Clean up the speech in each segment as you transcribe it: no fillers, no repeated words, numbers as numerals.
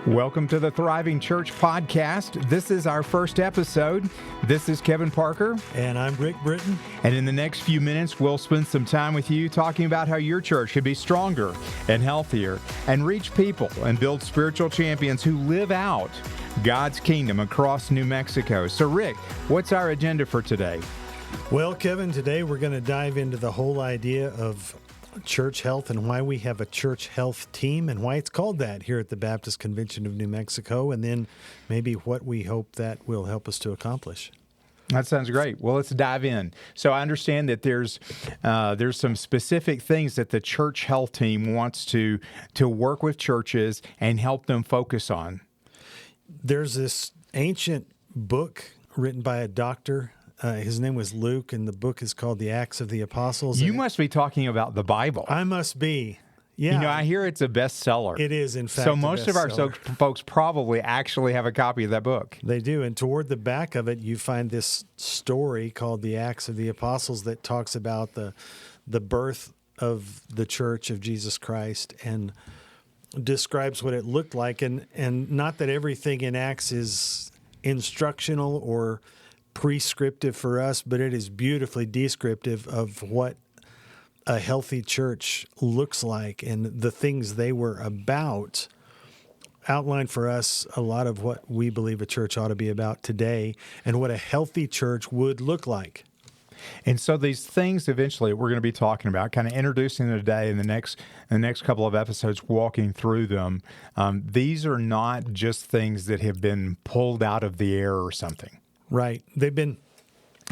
Welcome to the Thriving Church Podcast. This is our first episode. This is Kevin Parker. And I'm Rick Britton. And in the next few minutes, we'll spend some time with you talking about how your church could be stronger and healthier and reach people and build spiritual champions who live out God's kingdom across New Mexico. So, Rick, what's our agenda for today? Well, Kevin, today we're going to dive into the whole idea of church health and why we have a church health team and why it's called that here at the Baptist Convention of New Mexico, and then maybe what we hope that will help us to accomplish. That sounds great. Well, let's dive in. So I understand that there's some specific things that the church health team wants to work with churches and help them focus on. There's this ancient book written by a doctor. His name was Luke, and the book is called The Acts of the Apostles. You must be talking about the Bible. I must be. Yeah. You know, I hear it's a bestseller. It is, in fact, so most of our folks probably actually have a copy of that book. They do, and toward the back of it, you find this story called The Acts of the Apostles that talks about the birth of the Church of Jesus Christ and describes what it looked like. And not that everything in Acts is instructional or prescriptive for us, but it is beautifully descriptive of what a healthy church looks like, and the things they were about outline for us a lot of what we believe a church ought to be about today and what a healthy church would look like. And so these things eventually we're going to be talking about, kind of introducing them today in the next couple of episodes, walking through them. These are not just things that have been pulled out of the air or something. Right. They've been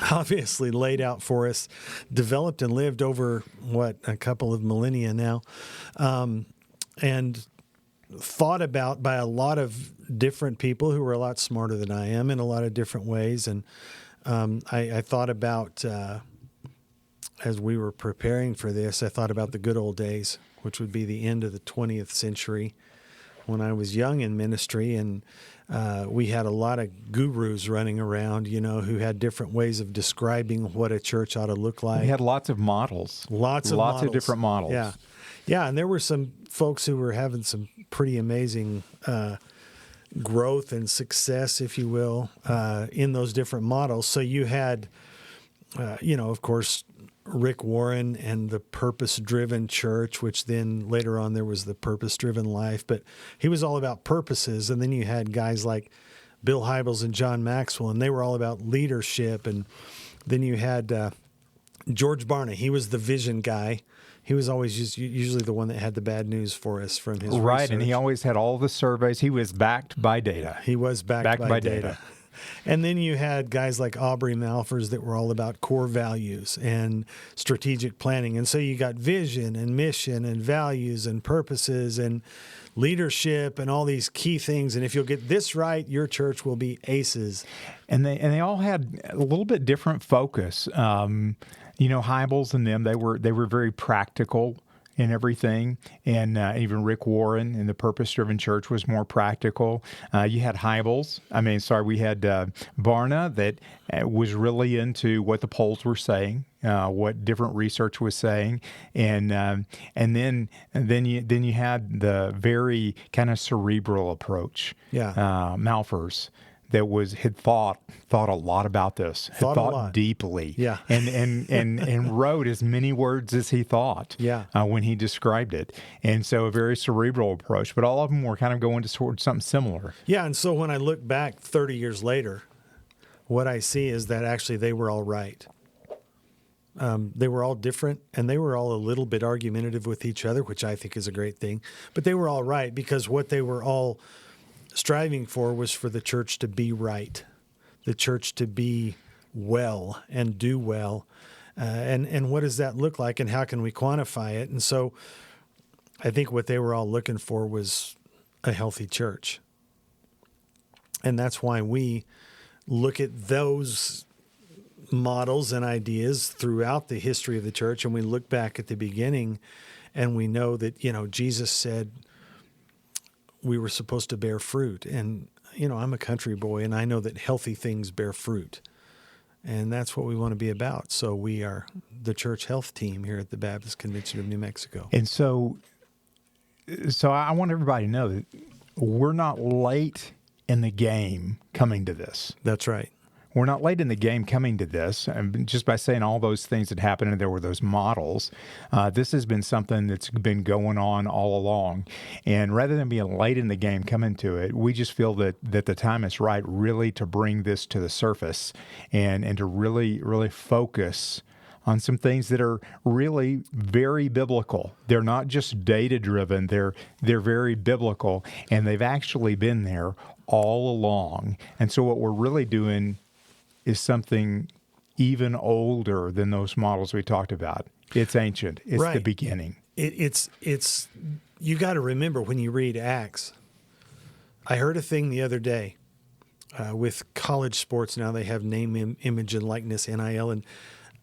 obviously laid out for us, developed and lived over, a couple of millennia now, and thought about by a lot of different people who are a lot smarter than I am in a lot of different ways. And I thought about, as we were preparing for this, I thought about the good old days, which would be the end of the 20th century, when I was young in ministry, and we had a lot of gurus running around, who had different ways of describing what a church ought to look like. We had lots of models. Lots of different models. Yeah. Yeah, and there were some folks who were having some pretty amazing growth and success, if you will, in those different models. So you had, of course, Rick Warren and the Purpose-Driven Church, which then later on there was the Purpose-Driven Life. But he was all about purposes. And then you had guys like Bill Hybels and John Maxwell, and they were all about leadership. And then you had George Barna. He was the vision guy. He was always usually the one that had the bad news for us from his right, research. And he always had all the surveys. He was backed by data. He was backed by data. And then you had guys like Aubrey Malphurs that were all about core values and strategic planning. And so you got vision and mission and values and purposes and leadership and all these key things. And if you'll get this right, your church will be aces. And they all had a little bit different focus. Hybels and them, they were very practical in everything, and even Rick Warren in the Purpose-Driven Church was more practical. You had Hybels. We had Barna that was really into what the polls were saying, what different research was saying, and then you had the very kind of cerebral approach. Yeah, Malphurs. That had thought a lot about this, had thought deeply, yeah, and wrote as many words as he thought, yeah, when he described it, and so a very cerebral approach. But all of them were kind of going towards something similar. Yeah, and so when I look back 30 years later, what I see is that actually they were all right. They were all different, and they were all a little bit argumentative with each other, which I think is a great thing. But they were all right because what they were all striving for was for the church to be right, the church to be well and do well. And what does that look like, and how can we quantify it? And so I think what they were all looking for was a healthy church. And that's why we look at those models and ideas throughout the history of the church, and we look back at the beginning, and we know that, Jesus said we were supposed to bear fruit. And, I'm a country boy, and I know that healthy things bear fruit. And that's what we want to be about. So we are the church health team here at the Baptist Convention of New Mexico. And so I want everybody to know that we're not late in the game coming to this. That's right. We're not late in the game coming to this. And just by saying all those things that happened and there were those models, this has been something that's been going on all along. And rather than being late in the game coming to it, we just feel that the time is right really to bring this to the surface and to really, really focus on some things that are really very biblical. They're not just data-driven. They're very biblical, and they've actually been there all along. And so what we're really doing is something even older than those models we talked about. It's ancient. It's the beginning. It's you got to remember when you read Acts. I heard a thing the other day with college sports. Now they have name, image, and likeness, NIL, and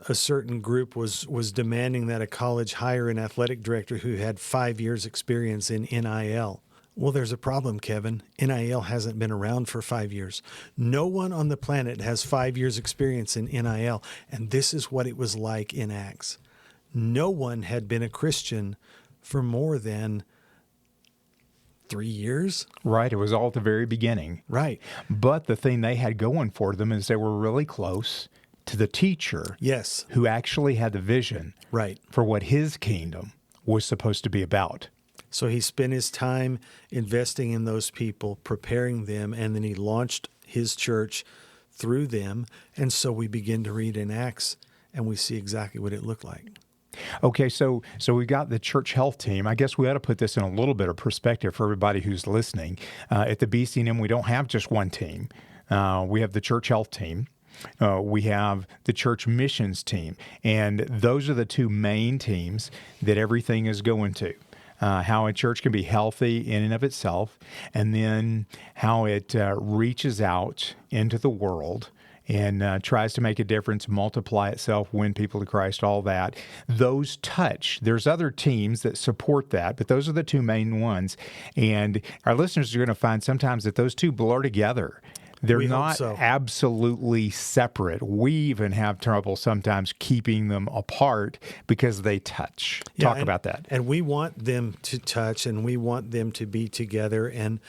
a certain group was demanding that a college hire an athletic director who had 5 years experience in NIL. Well, there's a problem, Kevin. NIL hasn't been around for 5 years. No one on the planet has 5 years experience in NIL. And this is what it was like in Acts. No one had been a Christian for more than 3 years. Right. It was all at the very beginning. Right. But the thing they had going for them is they were really close to the teacher. Yes. Who actually had the vision. Right. For what his kingdom was supposed to be about. So he spent his time investing in those people, preparing them, and then he launched his church through them. And so we begin to read in Acts, and we see exactly what it looked like. Okay, so we've got the church health team. I guess we ought to put this in a little bit of perspective for everybody who's listening. At the BCNM, we don't have just one team. We have the church health team. We have the church missions team. And those are the two main teams that everything is going to. How a church can be healthy in and of itself, and then how it reaches out into the world and tries to make a difference, multiply itself, win people to Christ, all that. Those touch. There's other teams that support that, but those are the two main ones. And our listeners are going to find sometimes that those two blur together. They're not absolutely separate. We even have trouble sometimes keeping them apart because they touch. Talk about that. And we want them to touch, and we want them to be together. And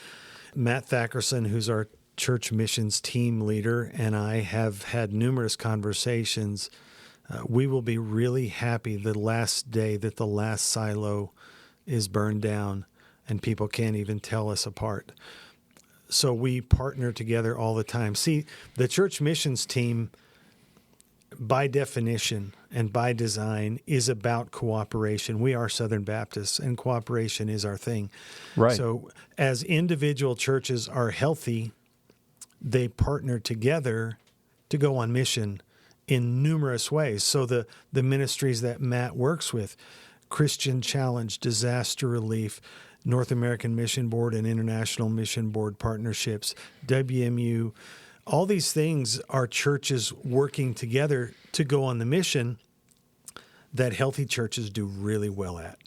Matt Thackerson, who's our church missions team leader, and I have had numerous conversations. We will be really happy the last day that the last silo is burned down and people can't even tell us apart. So we partner together all the time. See, the church missions team, by definition and by design, is about cooperation. We are Southern Baptists, and cooperation is our thing. Right. So as individual churches are healthy, they partner together to go on mission in numerous ways. So the ministries that Matt works with, Christian Challenge, Disaster Relief, North American Mission Board and International Mission Board partnerships, WMU, all these things are churches working together to go on the mission that healthy churches do really well at.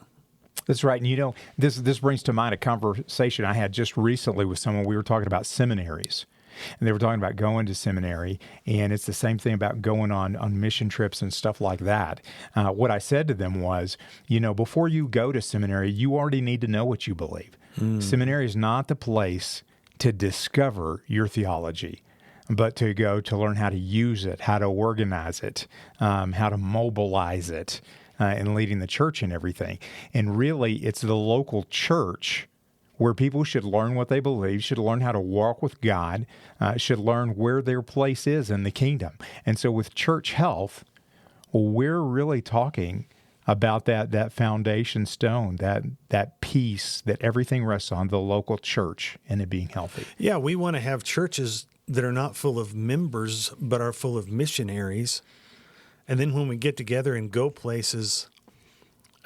That's right. And you know, this brings to mind a conversation I had just recently with someone. We were talking about seminaries. And they were talking about going to seminary, and it's the same thing about going on mission trips and stuff like that. What I said to them was, you know, before you go to seminary, you already need to know what you believe. Seminary is not the place to discover your theology, but to go to learn how to use it, how to organize it, how to mobilize it, and leading the church and everything. And really, it's the local church where people should learn what they believe, should learn how to walk with God, should learn where their place is in the kingdom. And so with church health, we're really talking about that foundation stone, that piece that everything rests on, the local church and it being healthy. Yeah, we want to have churches that are not full of members, but are full of missionaries. And then when we get together and go places,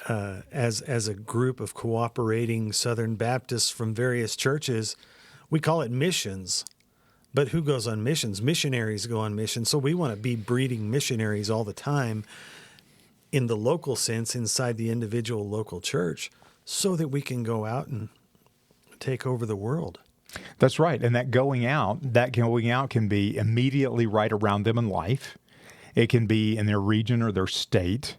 as a group of cooperating Southern Baptists from various churches, we call it missions. But who goes on missions? Missionaries go on missions. So we want to be breeding missionaries all the time in the local sense inside the individual local church so that we can go out and take over the world. That's right. And that going out can be immediately right around them in life. It can be in their region or their state.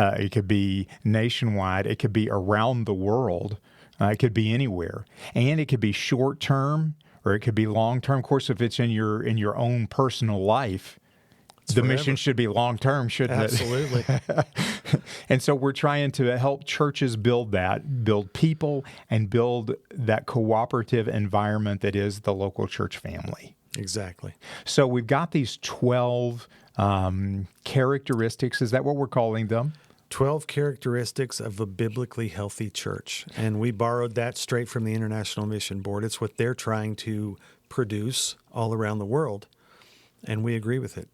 It could be nationwide. It could be around the world. It could be anywhere, and it could be short term or it could be long term. Of course, if it's in your own personal life, the mission should be long term, shouldn't it? Absolutely. And so we're trying to help churches build people, and build that cooperative environment that is the local church family. Exactly. So we've got these 12 characteristics. Is that what we're calling them? 12 characteristics of a biblically healthy church. And we borrowed that straight from the International Mission Board. It's what they're trying to produce all around the world. And we agree with it.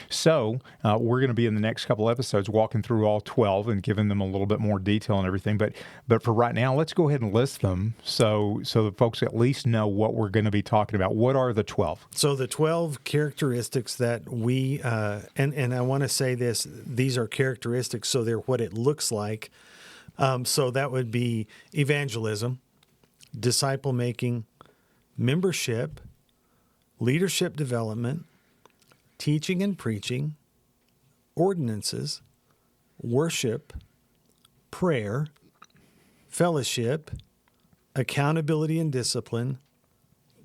So we're going to be in the next couple episodes walking through all 12 and giving them a little bit more detail and everything. But for right now, let's go ahead and list them so the folks at least know what we're going to be talking about. What are the 12? So the 12 characteristics that we, and I want to say this, these are characteristics, so they're what it looks like. So that would be evangelism, disciple making, membership, leadership development, teaching and preaching, ordinances, worship, prayer, fellowship, accountability and discipline,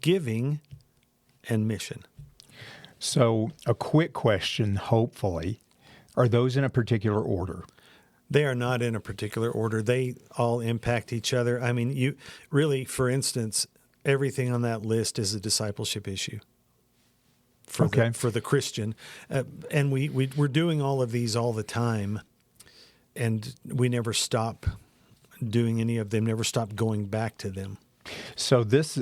giving, and mission. So a quick question, hopefully, are those in a particular order? They are not in a particular order. They all impact each other. I mean, you really, for instance, everything on that list is a discipleship issue. For the Christian. And we're doing all of these all the time, and we never stop doing any of them, never stop going back to them. So this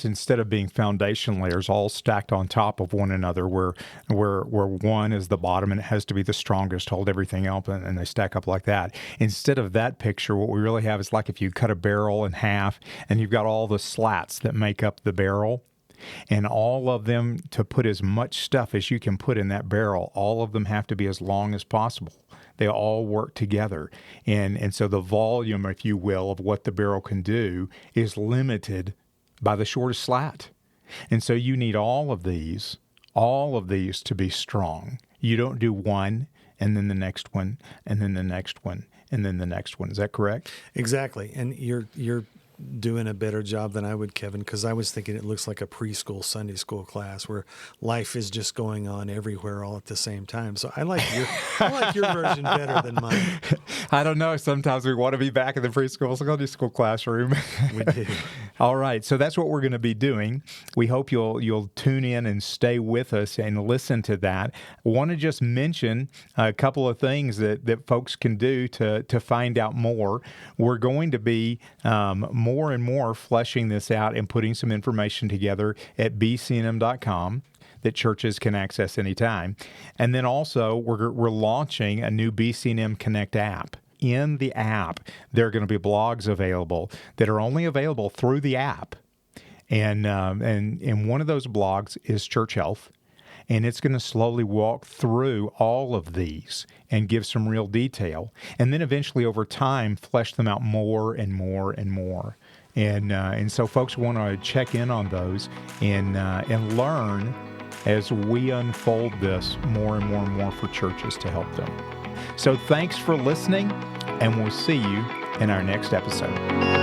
instead of being foundation layers all stacked on top of one another, where one is the bottom and it has to be the strongest, hold everything up, and they stack up like that. Instead of that picture, what we really have is like if you cut a barrel in half and you've got all the slats that make up the barrel. And all of them, to put as much stuff as you can put in that barrel, all of them have to be as long as possible. They all work together. And so the volume, if you will, of what the barrel can do is limited by the shortest slat. And so you need all of these to be strong. You don't do one and then the next one and then the next one and then the next one. Is that correct? Exactly. And you're doing a better job than I would, Kevin, because I was thinking it looks like a preschool Sunday school class where life is just going on everywhere all at the same time. So I like your version better than mine. I don't know. Sometimes we want to be back in the preschool Sunday school classroom. We do. All right. So that's what we're going to be doing. We hope you'll tune in and stay with us and listen to that. I want to just mention a couple of things that folks can do to find out more. We're going to be more and more fleshing this out and putting some information together at bcnm.com that churches can access anytime. And then also we're launching a new BCNM Connect app. In the app, there are going to be blogs available that are only available through the app. And one of those blogs is Church Health. And it's going to slowly walk through all of these and give some real detail. And then eventually over time, flesh them out more and more and more. And so folks want to check in on those and learn as we unfold this more and more and more for churches to help them. So thanks for listening, and we'll see you in our next episode.